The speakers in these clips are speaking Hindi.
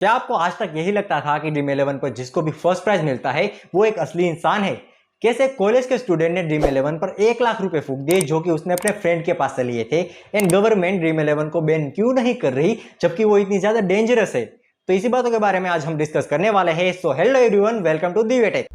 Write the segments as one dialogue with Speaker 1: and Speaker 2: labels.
Speaker 1: क्या आपको आज तक यही लगता था कि ड्रीम इलेवन पर जिसको भी फर्स्ट प्राइज मिलता है वो एक असली इंसान है? कैसे कॉलेज के स्टूडेंट ने ड्रीम इलेवन पर 1 लाख रुपए फूंक दिए जो कि उसने अपने फ्रेंड के पास से लिए थे। एंड गवर्नमेंट ड्रीम इलेवन को बैन क्यों नहीं कर रही जबकि वो इतनी ज्यादा डेंजरस है? तो इसी बातों के बारे में आज हम डिस्कस करने वाले हैं। So hello everyone, welcome to the वेटेक।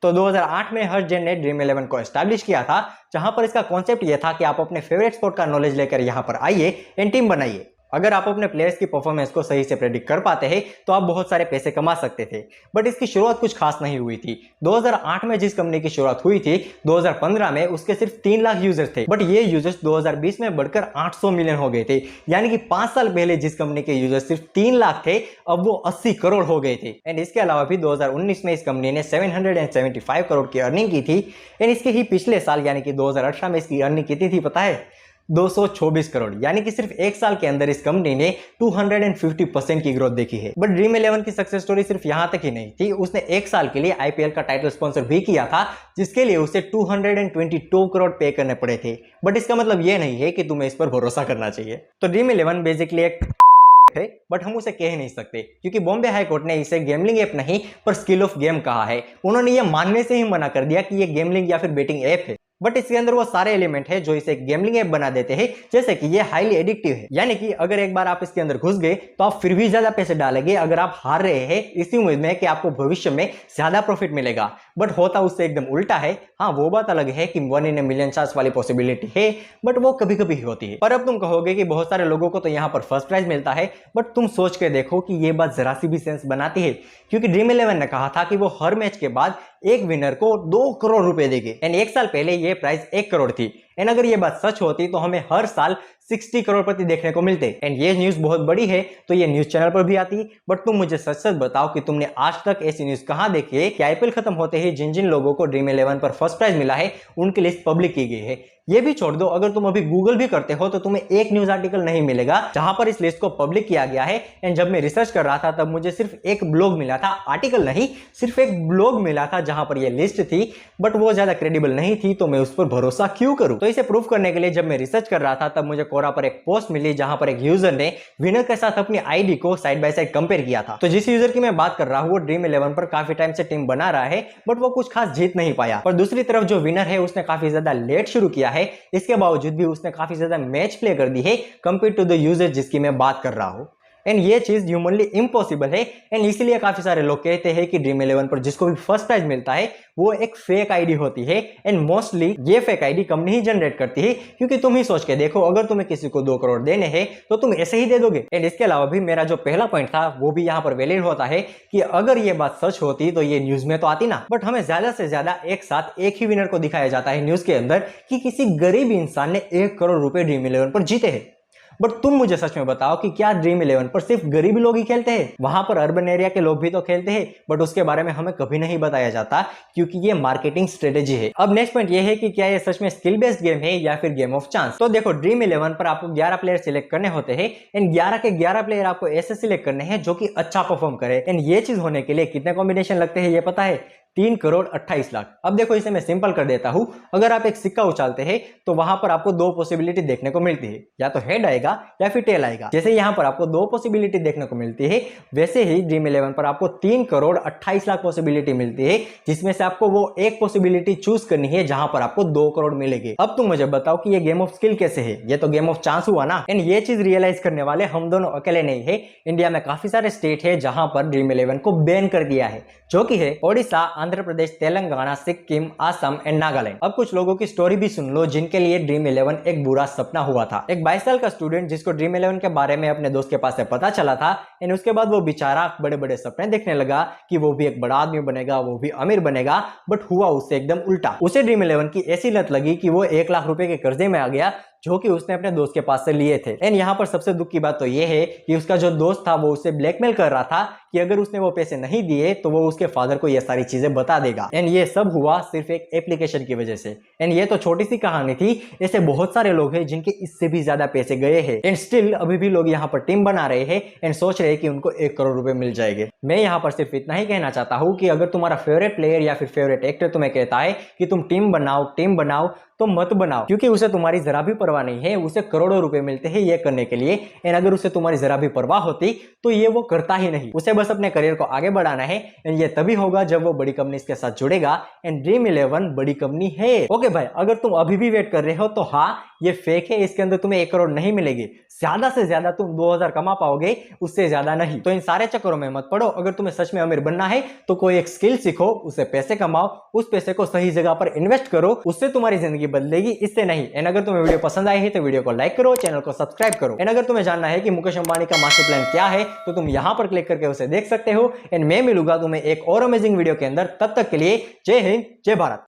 Speaker 1: तो 2008 में हर्ष जैन ने ड्रीम इलेवन को एस्टैब्लिश किया था, जहां पर इसका कॉन्सेप्ट यह था कि आप अपने फेवरेट स्पोर्ट का नॉलेज लेकर यहां पर आइए एंड टीम बनाइए। अगर आप अपने प्लेयर्स की परफॉर्मेंस को सही से प्रेडिक्ट कर पाते हैं तो आप बहुत सारे पैसे कमा सकते थे। बट इसकी शुरुआत कुछ खास नहीं हुई थी। 2008 में जिस कंपनी की शुरुआत हुई थी, 2015 में उसके सिर्फ 3 लाख यूजर्स थे। बट ये यूजर्स 2020 में बढ़कर 800 मिलियन हो गए थे। यानी कि 5 साल पहले जिस कंपनी के यूजर्स सिर्फ 3 लाख थे, अब वो 80 करोड़ हो गए थे। एंड इसके अलावा भी 2019 में इस कंपनी ने 775 करोड़ की अर्निंग की थी। एंड इसके ही पिछले साल यानी कि 2018 में इसकी अर्निंग कितनी थी पता है? 224 करोड़। यानी कि सिर्फ 1 साल के अंदर इस कंपनी ने 250% की ग्रोथ देखी है। बट ड्रीम इलेवन की सक्सेस स्टोरी सिर्फ यहां तक ही नहीं थी। उसने 1 साल के लिए आईपीएल का टाइटल स्पॉन्सर भी किया था, जिसके लिए उसे 222 करोड़ पे करने पड़े थे। बट इसका मतलब यह नहीं है कि तुम्हें इस पर भरोसा करना चाहिए। तो ड्रीम इलेवन बेसिकली एक है, बट हम उसे कह नहीं सकते क्योंकि बॉम्बे हाई कोर्ट ने इसे गेमलिंग ऐप नहीं पर स्किल ऑफ गेम कहा है। उन्होंने यह मानने से ही मना कर दिया कि यह गेमलिंग या फिर बेटिंग ऐप है। बट इसके अंदर वो सारे एलिमेंट है जो इसे गेमलिंग ऐप बना देते हैं, जैसे कि ये हाईली एडिक्टिव है। यानी कि अगर एक बार आप इसके अंदर घुस गए तो आप फिर भी ज्यादा पैसे डालेंगे अगर आप हार रहे हैं इसी उम्मीद में कि आपको भविष्य में ज्यादा प्रॉफिट मिलेगा। बट होता उससे एकदम उल्टा है। हाँ, वो बात अलग है कि 1 इन a million चांस वाली पॉसिबिलिटी है, बट वो कभी कभी ही होती है। पर अब तुम कहोगे कि बहुत सारे लोगों को तो यहाँ पर फर्स्ट प्राइज मिलता है, बट तुम सोच के देखो कि ये बात जरा सी भी सेंस बनाती है, क्योंकि ड्रीम इलेवन ने कहा था कि वो हर मैच के बाद एक विनर को 2 करोड़ रुपए देंगे। एंड 1 साल पहले ये प्राइस 1 करोड़ थी। एंड अगर ये बात सच होती तो हमें हर साल 60 करोड़ प्रति देखने को मिलते। एंड ये न्यूज बहुत बड़ी है तो ये न्यूज चैनल पर भी आती। बट तुम मुझे सच सच बताओ कि तुमने आज तक ऐसी न्यूज कहां देखी है कि आईपीएल खत्म होते ही जिन जिन लोगों को ड्रीम इलेवन पर फर्स्ट प्राइज मिला है उनकी लिस्ट पब्लिक की गई है। ये भी छोड़ दो, अगर तुम अभी गूगल भी करते हो तो तुम्हें एक न्यूज आर्टिकल नहीं मिलेगा जहां पर इस लिस्ट को पब्लिक किया गया है। एंड जब मैं रिसर्च कर रहा था तब मुझे सिर्फ एक ब्लॉग मिला था, आर्टिकल नहीं, सिर्फ एक ब्लॉग मिला था जहां पर यह लिस्ट थी। बट वो ज्यादा क्रेडिबल नहीं थी तो मैं उस पर भरोसा क्यों करूं? तो इसे प्रूफ करने के लिए जब मैं रिसर्च कर रहा था तब मुझे कोरा पर एक पोस्ट मिली जहां पर एक यूजर ने विनर के साथ अपनी आईडी को साइड बाय साइड कंपेयर किया था। तो जिस यूजर की मैं बात कर रहा हूं वो ड्रीम इलेवन पर काफी टाइम से टीम बना रहा है, बट वो कुछ खास जीत नहीं पाया। पर दूसरी तरफ जो विनर है उसने काफी ज्यादा लेट शुरू किया है, इसके बावजूद भी उसने काफी ज्यादा मैच प्ले कर दी है कंपेयर टू द यूजर जिसकी मैं बात कर रहा हूं। एंड ये चीज ह्यूमनली इम्पॉसिबल है। एंड इसीलिए काफी सारे लोग कहते हैं कि ड्रीम इलेवन पर जिसको भी फर्स्ट प्राइज मिलता है वो एक फेक आईडी होती है। एंड मोस्टली ये फेक आईडी कंपनी ही जनरेट करती है, क्योंकि तुम ही सोच के देखो, अगर तुम्हें किसी को 2 करोड़ देने हैं तो तुम ऐसे ही दे दोगे। एंड इसके अलावा भी मेरा जो पहला पॉइंट था वो भी यहाँ पर वैलिड होता है कि अगर ये बात सच होती तो ये न्यूज में तो आती ना। बट हमें ज्यादा से ज्यादा एक साथ एक ही विनर को दिखाया जाता है न्यूज के अंदर कि किसी गरीब इंसान ने 1 करोड़ रुपए ड्रीम इलेवन पर जीते हैं। बट तुम मुझे सच में बताओ कि क्या ड्रीम इलेवन पर सिर्फ गरीब लोग ही खेलते हैं? वहां पर अर्बन एरिया के लोग भी तो खेलते हैं, बट उसके बारे में हमें कभी नहीं बताया जाता क्योंकि ये मार्केटिंग स्ट्रेटेजी है। अब नेक्स्ट पॉइंट ये है कि क्या ये सच में स्किल बेस्ड गेम है या फिर गेम ऑफ चांस? तो देखो, ड्रीम इलेवन पर आपको 11 प्लेयर सिलेक्ट करने होते हैं। एंड 11 के 11 प्लेयर आपको ऐसे सिलेक्ट करने हैं जो कि अच्छा परफॉर्म करे। एंड ये चीज होने के लिए कितने कॉम्बिनेशन लगते हैं ये पता है? 3 करोड़ 28 लाख। अब देखो, इसे मैं सिंपल कर देता हूं। अगर आप एक सिक्का उछालते हैं तो वहां पर आपको 2 पॉसिबिलिटी देखने को मिलती है, या तो हेड आएगा या फिर टेल आएगा। जैसे यहां पर आपको 2 पॉसिबिलिटी देखने को मिलती है, वैसे ही ड्रीम इलेवन पर आपको 3 करोड़ 28 लाख पॉसिबिलिटी मिलती है, जिसमें से आपको वो एक पॉसिबिलिटी चूज करनी है जहां पर आपको 2 करोड़ मिलेंगे। अब तुम मुझे बताओ कि ये गेम ऑफ स्किल कैसे है? ये तो गेम ऑफ चांस हुआ ना। एंड ये चीज रियलाइज करने वाले हम दोनों अकेले नहीं है। इंडिया में काफी सारे स्टेट है जहां पर ड्रीम इलेवन को बैन कर दिया है, जो कि है ओडिशा, आंध्र प्रदेश, तेलंगाना, सिक्किम, असम एंड नागालैंड। अब कुछ लोगों की स्टोरी भी सुन लो जिनके लिए ड्रीम इलेवन एक बुरा सपना हुआ था। एक 22 साल का स्टूडेंट जिसको ड्रीम इलेवन के बारे में अपने दोस्त के पास से पता चला था, एंड उसके बाद वो बेचारा बड़े बड़े सपने देखने लगा कि वो भी एक बड़ा आदमी बनेगा, वो भी अमीर बनेगा। बट हुआ उससे एकदम उल्टा। उसे ड्रीम इलेवन की ऐसी लत लगी कि वो 1 लाख रुपए के कर्जे में आ गया, जो कि उसने अपने दोस्त के पास से लिए थे। एंड यहाँ पर सबसे दुख की बात तो ये है कि उसका जो दोस्त था वो उसे ब्लैकमेल कर रहा था कि अगर उसने वो पैसे नहीं दिए तो वो उसके फादर को ये सारी चीजें बता देगा। एंड ये सब हुआ सिर्फ एक एप्लीकेशन की वजह से। एंड ये तो छोटी सी कहानी थी, ऐसे बहुत सारे लोग हैं जिनके इससे भी ज्यादा पैसे गए हैं। एंड स्टिल अभी भी लोग यहाँ पर टीम बना रहे हैं एंड सोच रहे हैं कि उनको 1 करोड़ रुपए मिल जाएंगे। मैं यहाँ पर सिर्फ इतना ही कहना चाहता हूँ कि अगर तुम्हारा फेवरेट प्लेयर या फिर फेवरेट एक्टर तुम्हें कहता है कि तुम टीम बनाओ तो मत बनाओ, क्योंकि उसे तुम्हारी जरा भी परवाह नहीं है, उसे करोड़ों रुपए मिलते हैं ये करने के लिए। एंड अगर उसे तुम्हारी जरा भी परवाह होती तो ये वो करता ही नहीं। उसे बस अपने करियर को आगे बढ़ाना है एंड ये तभी होगा जब वो बड़ी कंपनी के साथ जुड़ेगा। एंड ड्रीम 11 बड़ी कंपनी है। ओके भाई, अगर तुम अभी भी वेट कर रहे हो तो हाँ, ये फेक है, इसके अंदर तुम्हें 1 करोड़ नहीं मिलेगी। ज्यादा से ज्यादा तुम 2000 कमा पाओगे, उससे ज्यादा नहीं। तो इन सारे चक्करों में मत पड़ो। अगर तुम्हें सच में अमीर बनना है तो कोई एक स्किल सीखो, उससे पैसे कमाओ, उस पैसे को सही जगह पर इन्वेस्ट करो, उससे तुम्हारी जिंदगी बदलेगी, इससे नहीं। एंड अगर तुम्हें वीडियो पसंद आई है तो वीडियो को लाइक करो, चैनल को सब्सक्राइब करो। एंड अगर तुम्हें जानना है कि मुकेश अंबानी का मास्टर प्लान क्या है तो तुम यहां पर क्लिक करके उसे देख सकते हो। एंड मैं मिलूंगा तुम्हें एक और अमेजिंग वीडियो के अंदर। तब तक के लिए जय हिंद, जय भारत।